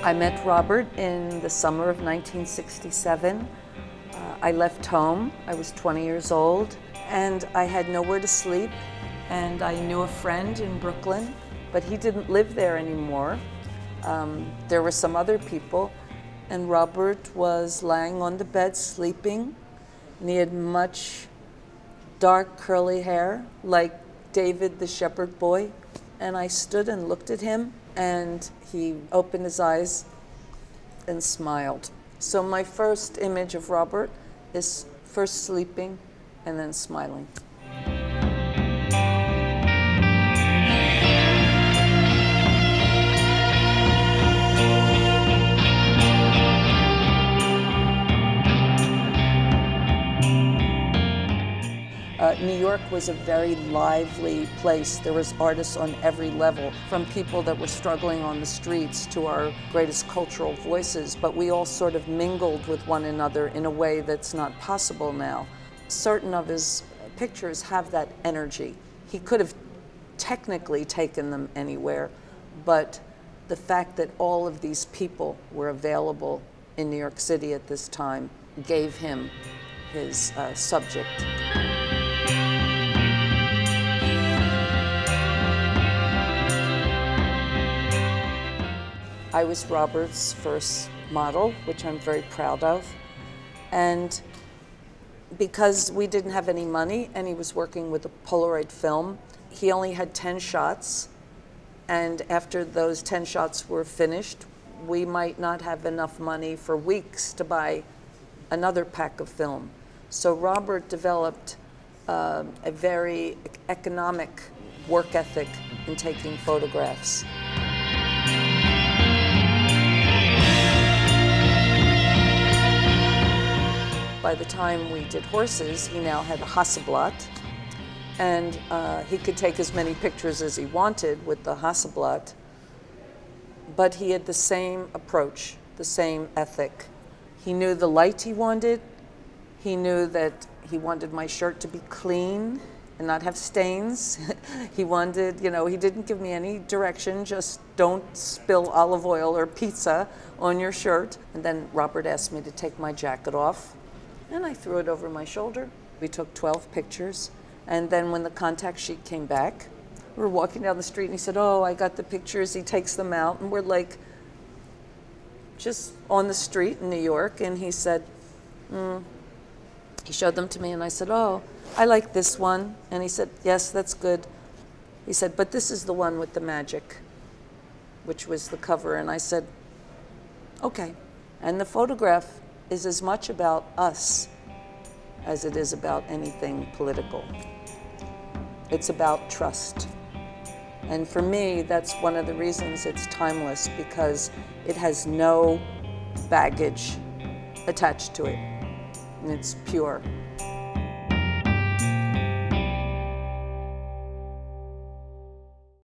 I met Robert in the summer of 1967. I left home. I was 20 years old, and I had nowhere to sleep. And I knew a friend in Brooklyn, but he didn't live there anymore. There were some other people, and Robert was lying on the bed sleeping, and he had much dark curly hair, like David the shepherd boy. And I stood and looked at him, and he opened his eyes and smiled. So my first image of Robert is first sleeping and then smiling. New York was a very lively place. There was artists on every level, from people that were struggling on the streets to our greatest cultural voices, but we all sort of mingled with one another in a way that's not possible now. Certain of his pictures have that energy. He could have technically taken them anywhere, but the fact that all of these people were available in New York City at this time gave him his subject. I was Robert's first model, which I'm very proud of. And because we didn't have any money and he was working with a Polaroid film, he only had 10 shots. And after those 10 shots were finished, we might not have enough money for weeks to buy another pack of film. So Robert developed a very economic work ethic in taking photographs. By the time we did horses, he now had a Hasselblad, and he could take as many pictures as he wanted with the Hasselblad, but he had the same approach, the same ethic. He knew the light he wanted. He knew that he wanted my shirt to be clean and not have stains. He wanted, he didn't give me any direction, just don't spill olive oil or pizza on your shirt. And then Robert asked me to take my jacket off, and I threw it over my shoulder. We took 12 pictures, and then when the contact sheet came back, we were walking down the street, and he said, "Oh, I got the pictures." He takes them out, and we're like just on the street in New York, and he said, he showed them to me, and I said, "Oh, I like this one." And he said, "Yes, that's good." He said, "But this is the one with the magic," which was the cover. And I said, "Okay." And the photograph is as much about us as it is about anything political. It's about trust. And for me, that's one of the reasons it's timeless, because it has no baggage attached to it. And it's pure.